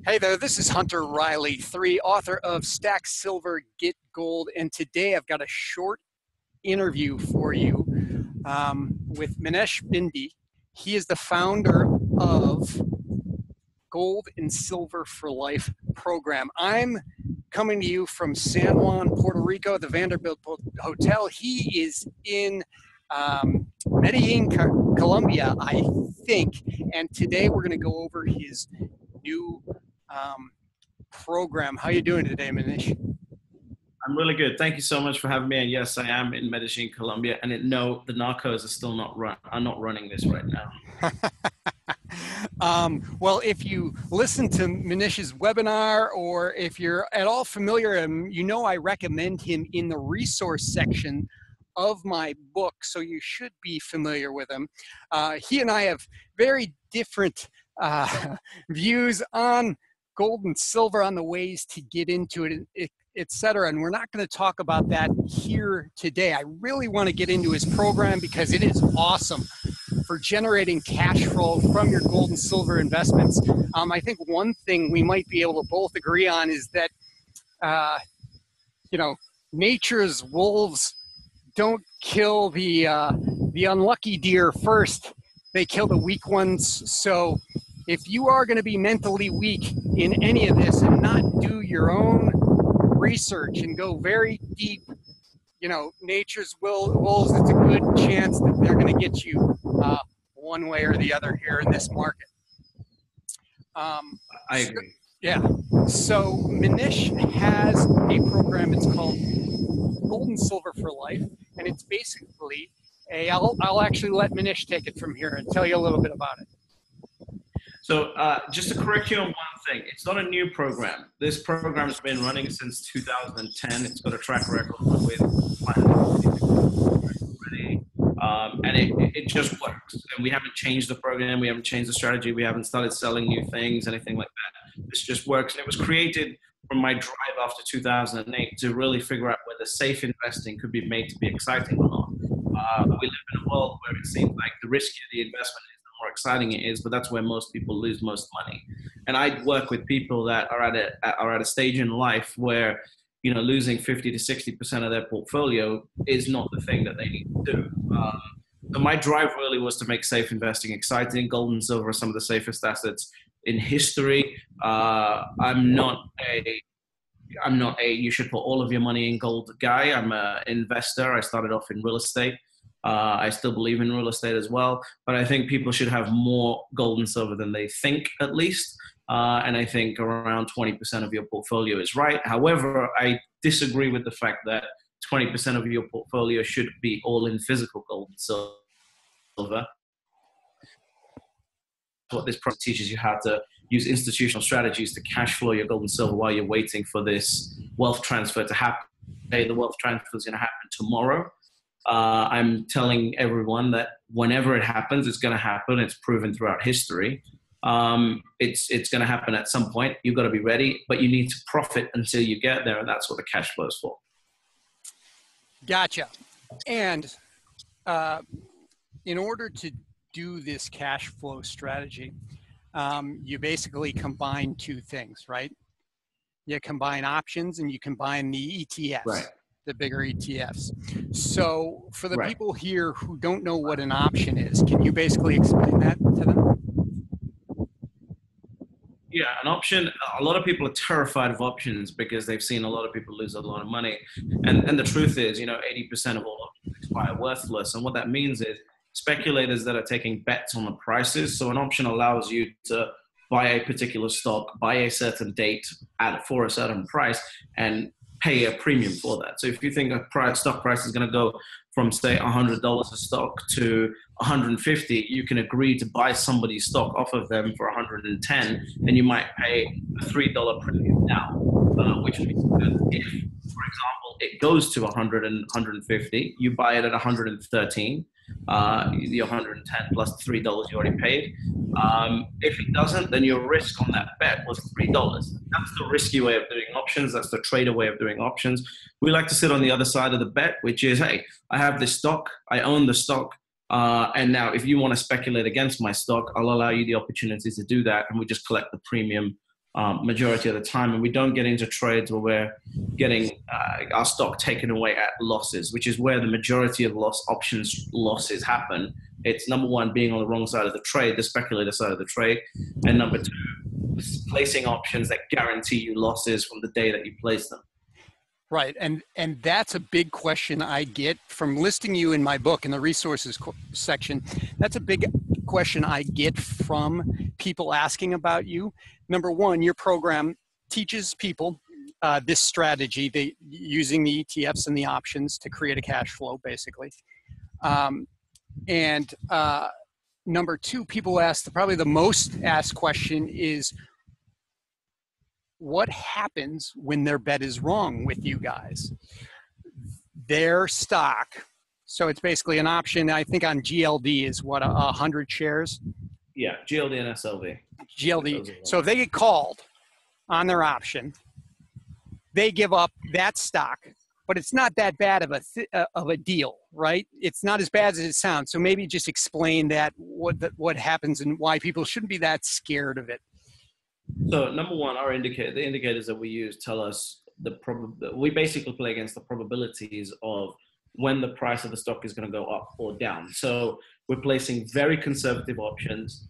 Hey there, this is Hunter Riley III, author of Stack Silver, Get Gold, and today I've got a short interview for you with Minesh Bhindi. He is the founder of Gold and Silver for Life program. I'm coming to you from San Juan, Puerto Rico, the Vanderbilt Hotel. He is in Medellin, Colombia, I think, and today we're going to go over his new program. How you doing today, Minesh? I'm really good. Thank you so much for having me. And yes, I am in Medellin, Colombia. And no, the narcos are still not running this right now. Well, if you listen to Minesh's webinar, or if you're at all familiar, you know I recommend him in the resource section of my book, so you should be familiar with him. He and I have very different views on gold and silver, on the ways to get into it, etc. And we're not going to talk about that here today. I really want to get into his program because it is awesome for generating cash flow from your gold and silver investments. I think one thing we might be able to both agree on is that, nature's wolves don't kill the unlucky deer first. They kill the weak ones. So if you are going to be mentally weak in any of this and not do your own research and go very deep, nature's wolves, it's a good chance that they're going to get you one way or the other here in this market. I agree. Yeah. So Minesh has a program. It's called Gold and Silver for Life, and it's basically I'll actually let Minesh take it from here and tell you a little bit about it. So just to correct you on one thing, it's not a new program. This program has been running since 2010. It's got a track record with and it just works. And we haven't changed the program. We haven't changed the strategy. We haven't started selling new things, anything like that. This just works. And it was created from my drive after 2008 to really figure out whether safe investing could be made to be exciting or not. We live in a world where it seems like the riskier the investment is, the more exciting it is, but that's where most people lose most money. And I work with people that are at a stage in life where losing 50 to 60% of their portfolio is not the thing that they need to do. So my drive really was to make safe investing exciting. Gold and silver are some of the safest assets in history. I'm not a you should put all of your money in gold guy. I'm an investor. I started off in real estate. I still believe in real estate as well, but I think people should have more gold and silver than they think, at least. And I think around 20% of your portfolio is right. However, I disagree with the fact that 20% of your portfolio should be all in physical gold and silver. What this process teaches you how to use institutional strategies to cash flow your gold and silver while you're waiting for this wealth transfer to happen. Hey, the wealth transfer is going to happen tomorrow. I'm telling everyone that whenever it happens, it's going to happen. It's proven throughout history. It's going to happen at some point. You've got to be ready, but you need to profit until you get there, and that's what the cash flow is for. Gotcha. And in order to do this cash flow strategy, you basically combine two things, right? You combine options and you combine the ETFs, right, the bigger ETFs. So for the people here who don't know what an option is, can you basically explain that to them? Yeah, an option, a lot of people are terrified of options because they've seen a lot of people lose a lot of money. And the truth is, 80% of all options expire worthless. And what that means is speculators that are taking bets on the prices. So an option allows you to buy a particular stock, by a certain date for a certain price, and pay a premium for that. So if you think a stock price is going to go from, say, $100 a stock to $150, you can agree to buy somebody's stock off of them for $110, and you might pay a $3 premium now, which means that if, for example, it goes to 100 and 150, you buy it at 113, the 110 plus the $3 you already paid. If it doesn't, then your risk on that bet was $3. That's the risky way of doing options. That's the trader way of doing options. We like to sit on the other side of the bet, which is, hey, I have this stock, I own the stock, and now if you want to speculate against my stock, I'll allow you the opportunity to do that, and we just collect the premium majority of the time, and we don't get into trades where we're getting our stock taken away at losses, which is where the majority of options losses happen. It's number one, being on the wrong side of the trade, the speculator side of the trade, and number two, placing options that guarantee you losses from the day that you place them. Right, and that's a big question I get from listing you in my book in the resources section. That's a big question I get from people asking about you. Number one, your program teaches people this strategy, using the ETFs and the options to create a cash flow, basically. Number two, people ask, probably the most asked question is, what happens when their bet is wrong with you guys? Their stock, so it's basically an option, I think on GLD is what, 100 shares? Yeah, GLD and SLV. GLD. So if they get called on their option, they give up that stock, but it's not that bad of a deal, right? It's not as bad as it sounds. So maybe just explain that, what happens and why people shouldn't be that scared of it. So number one, the indicators that we use tell us we basically play against the probabilities of when the price of the stock is going to go up or down. So we're placing very conservative options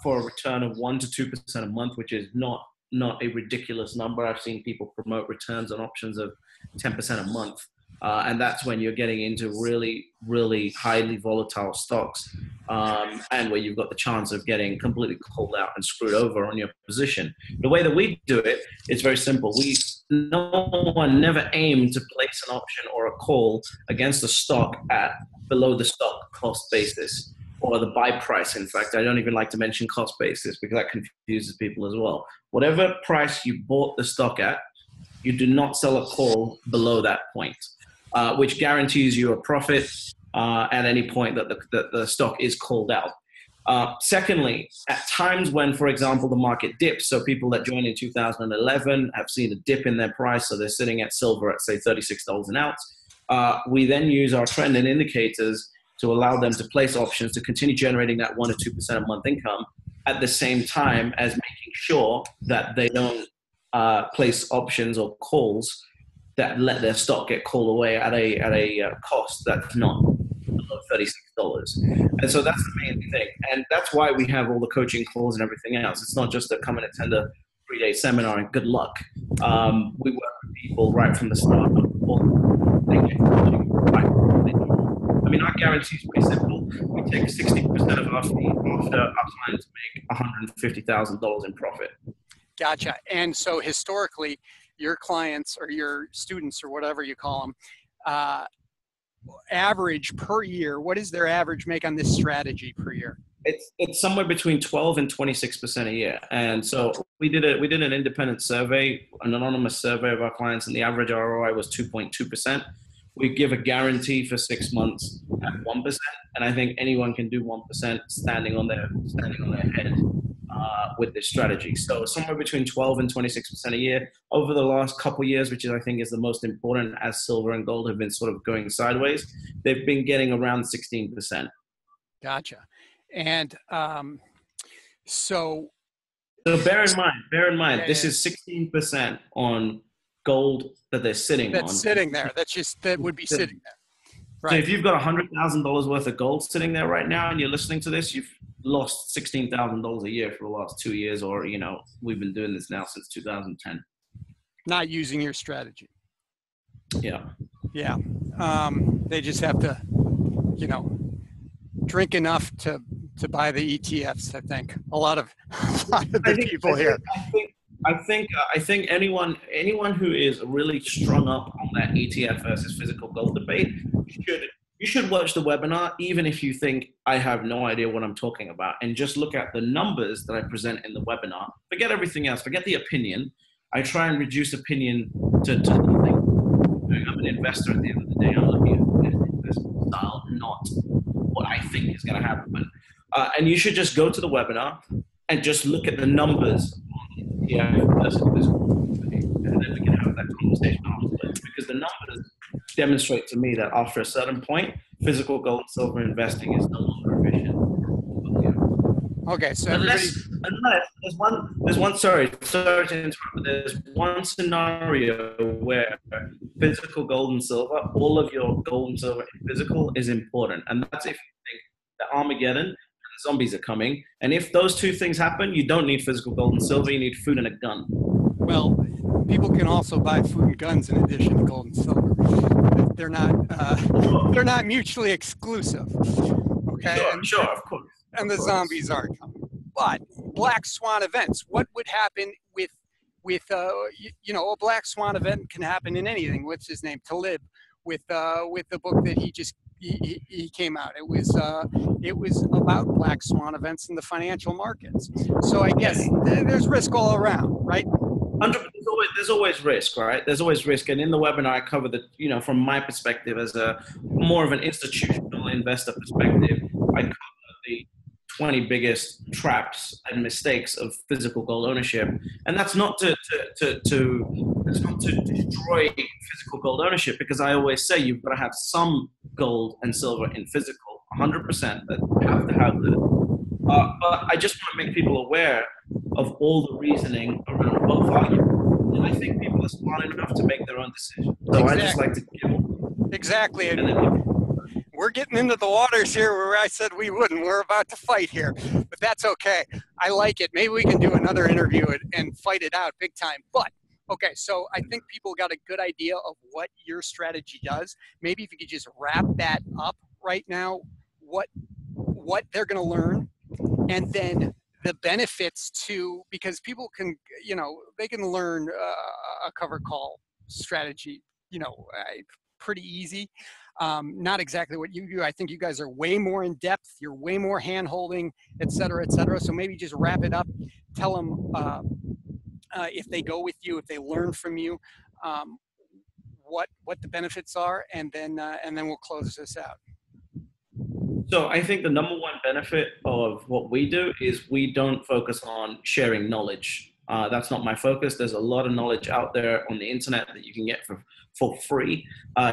for a return of 1 to 2% a month, which is not a ridiculous number. I've seen people promote returns on options of 10% a month. And that's when you're getting into really, really highly volatile stocks, and where you've got the chance of getting completely called out and screwed over on your position. The way that we do it is very simple. No one never aim to place an option or a call against a stock at below the stock cost basis or the buy price. In fact, I don't even like to mention cost basis because that confuses people as well. Whatever price you bought the stock at, you do not sell a call below that point. Which guarantees you a profit at any point that the stock is called out. Secondly, at times when, for example, the market dips, so people that joined in 2011 have seen a dip in their price, so they're sitting at silver at, say, $36 an ounce, we then use our trend and indicators to allow them to place options to continue generating that 1 to 2% a month income at the same time as making sure that they don't place options or calls that let their stock get called away at a cost that's not below $36. And so that's the main thing. And that's why we have all the coaching calls and everything else. It's not just to come and attend a 3-day seminar and good luck. We work with people right from the start. I mean, our guarantee is pretty simple. We take 60% of our fee after our clients make $150,000 in profit. Gotcha. And so historically, your clients or your students or whatever you call them, average per year, what is their average make on this strategy per year? It's somewhere between 12 and 26% a year. And so we did an independent survey, an anonymous survey of our clients, and the average ROI was 2.2%. We give a guarantee for 6 months at 1%, and I think anyone can do 1% standing on their head with this strategy. So somewhere between 12 and 26% a year over the last couple of years, which I think is the most important, as silver and gold have been sort of going sideways. They've been getting around 16%. Gotcha. And so bear in mind, this is 16% on gold that they're sitting on. That's sitting there. That would be sitting there. Right. So if you've got $100,000 worth of gold sitting there right now and you're listening to this, you've lost $16,000 a year for the last 2 years, or, we've been doing this now since 2010. Not using your strategy. Yeah. Yeah. They just have to, drink enough to buy the ETFs. I think a lot of the people here. I think anyone who is really strung up on that ETF versus physical gold debate you should watch the webinar, even if you think I have no idea what I'm talking about, and just look at the numbers that I present in the webinar. Forget everything else. Forget the opinion. I try and reduce opinion to nothing. I'm an investor at the end of the day. I'm looking at investment style, not what I think is going to happen. And you should just go to the webinar and just look at the numbers. Yeah, and then we can have that conversation afterwards, because the numbers demonstrate to me that after a certain point, physical gold and silver investing is no longer efficient. Okay, so Unless, everybody's unless sorry to interrupt, but there's one scenario where physical gold and silver, all of your gold and silver in physical is important. And that's if you think that Armageddon and the zombies are coming. And if those two things happen, you don't need physical gold and silver, you need food and a gun. well, people can also buy food and guns in addition to gold and silver. They're not they're not mutually exclusive. Okay, Sure, of course. and the zombies are coming. But black swan events, what would happen with a black swan event can happen in anything. What's his name? Talib with the book that he came out. It was about black swan events in the financial markets. So I guess there's risk all around, right? There's always risk, right? There's always risk. And in the webinar, I cover from my perspective as a more of an institutional investor perspective, I cover the 20 biggest traps and mistakes of physical gold ownership. And that's not to destroy physical gold ownership, because I always say you've got to have some gold and silver in physical, 100%, that you have to have that. But I just want to make people aware of all the reasoning around both arguments. And I think people are smart enough to make their own decisions. So exactly. I just like to give them. Exactly. We're getting into the waters here where I said we wouldn't. We're about to fight here, but that's okay. I like it. Maybe we can do another interview and fight it out big time. But okay, so I think people got a good idea of what your strategy does. Maybe if you could just wrap that up right now, what they're going to learn, and then the benefits because people can, they can learn a cover call strategy, pretty easy. Not exactly what you do. I think you guys are way more in depth. You're way more hand holding, et cetera, et cetera. So maybe just wrap it up. Tell them if they go with you, if they learn from you, what the benefits are, and then we'll close this out. So I think the number one benefit of what we do is we don't focus on sharing knowledge. That's not my focus. There's a lot of knowledge out there on the internet that you can get for free.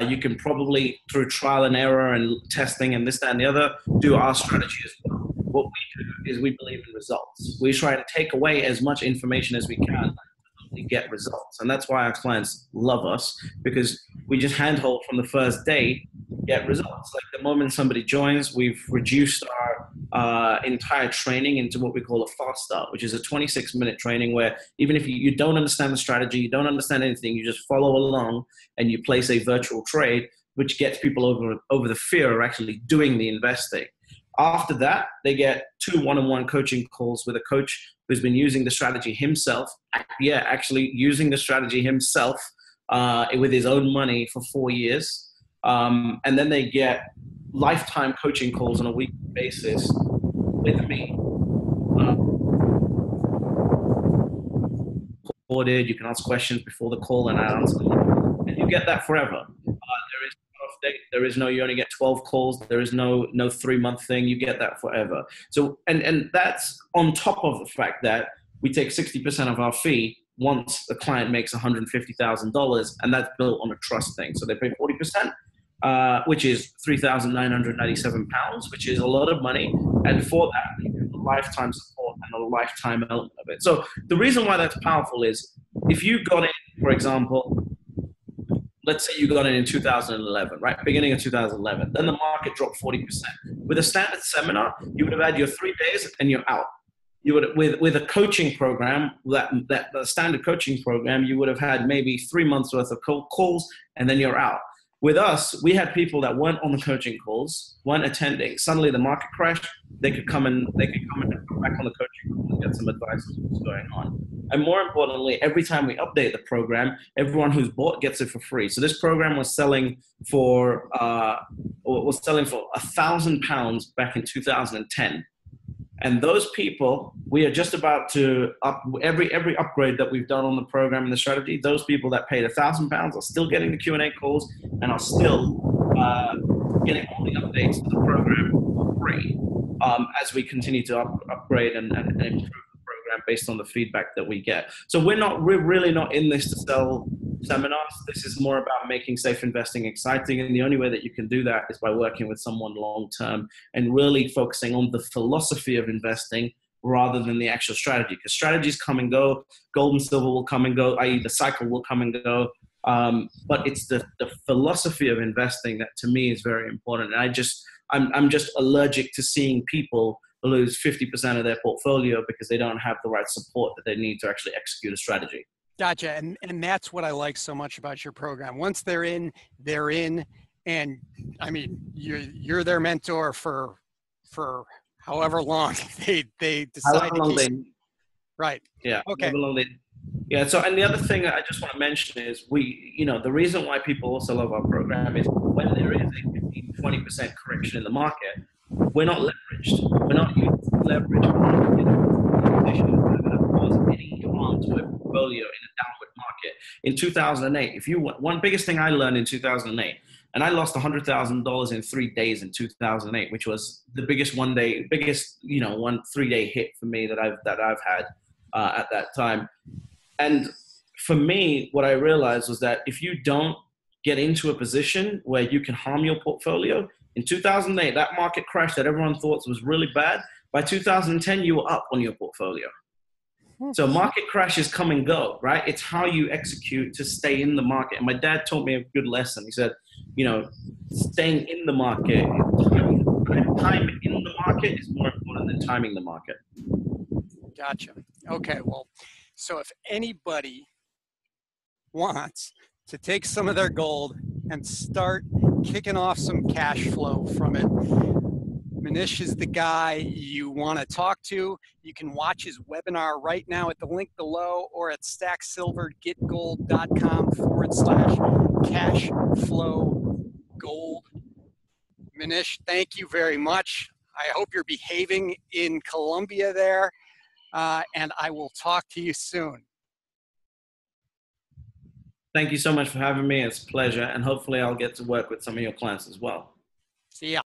You can probably, through trial and error and testing and this, that, and the other, do our strategy as well. What we do is we believe in results. We try to take away as much information as we can to get results. And that's why our clients love us, because we just handhold from the first day, get results. Like the moment somebody joins, we've reduced our entire training into what we call a fast start, which is a 26-minute training where even if you don't understand the strategy, you don't understand anything, you just follow along and you place a virtual trade, which gets people over the fear of actually doing the investing. After that, they get 2 one-on-one coaching calls with a coach who's been using the strategy himself. Yeah, actually using the strategy himself with his own money for 4 years. And then they get lifetime coaching calls on a weekly basis with me. Recorded, you can ask questions before the call and I answer them. And you get that forever. There is no, you only get 12 calls. There is no 3-month thing. You get that forever. So, and that's on top of the fact that we take 60% of our fee once the client makes $150,000, and that's built on a trust thing. So they pay 40%, which is £3,997, which is a lot of money. And for that, you get a lifetime support and a lifetime element of it. So the reason why that's powerful is if you got in, for example, let's say you got in 2011, right? Beginning of 2011. Then the market dropped 40%. With a standard seminar, you would have had your 3 days and you're out. You would, with a coaching program, that standard coaching program, you would have had maybe 3 months worth of calls and then you're out. With us, we had people that weren't on the coaching calls, weren't attending. Suddenly the market crashed. They could come and come back on the coaching call and get some advice on what's going on. And more importantly, every time we update the program, everyone who's bought gets it for free. So this program was selling for £1,000 back in 2010. And those people, we are just about to every upgrade that we've done on the program and the strategy. Those people that paid £1,000 are still getting the Q&A calls and are still getting all the updates to the program for free as we continue to upgrade and improve the program based on the feedback that we get. So we're really not in this to sell seminars. This is more about making safe investing exciting. And the only way that you can do that is by working with someone long term and really focusing on the philosophy of investing rather than the actual strategy. Because strategies come and go, gold and silver will come and go, i.e., the cycle will come and go. But it's the philosophy of investing that to me is very important. And I'm just allergic to seeing people lose 50% of their portfolio because they don't have the right support that they need to actually execute a strategy. Gotcha. And that's what I like so much about your program. Once they're in, they're in. And I mean, you're their mentor for however long they decide However to long keep. they, Right. yeah, Okay. however long they, yeah. So, and the other thing I just want to mention is the reason why people also love our program is when there is a 15, 20% correction in the market, we're not leveraged. We're not using leverage position that are going to cause any harm to a portfolio in a downward market. In 2008, one biggest thing I learned in 2008, and I lost $100,000 in 3 days in 2008, which was the biggest 3-day hit for me that I've had at that time. And for me, what I realized was that if you don't get into a position where you can harm your portfolio, in 2008, that market crash that everyone thought was really bad, by 2010, you were up on your portfolio. So market crashes come and go, right? It's how you execute to stay in the market. And my dad taught me a good lesson. He said, staying in the market, time in the market is more important than timing the market. Gotcha. Okay. Well, so if anybody wants to take some of their gold and start kicking off some cash flow from it, Minesh is the guy you want to talk to. You can watch his webinar right now at the link below or at stacksilvergetgold.com/cash flow gold. Minesh, thank you very much. I hope you're behaving in Colombia there, and I will talk to you soon. Thank you so much for having me. It's a pleasure. And hopefully I'll get to work with some of your clients as well. See ya.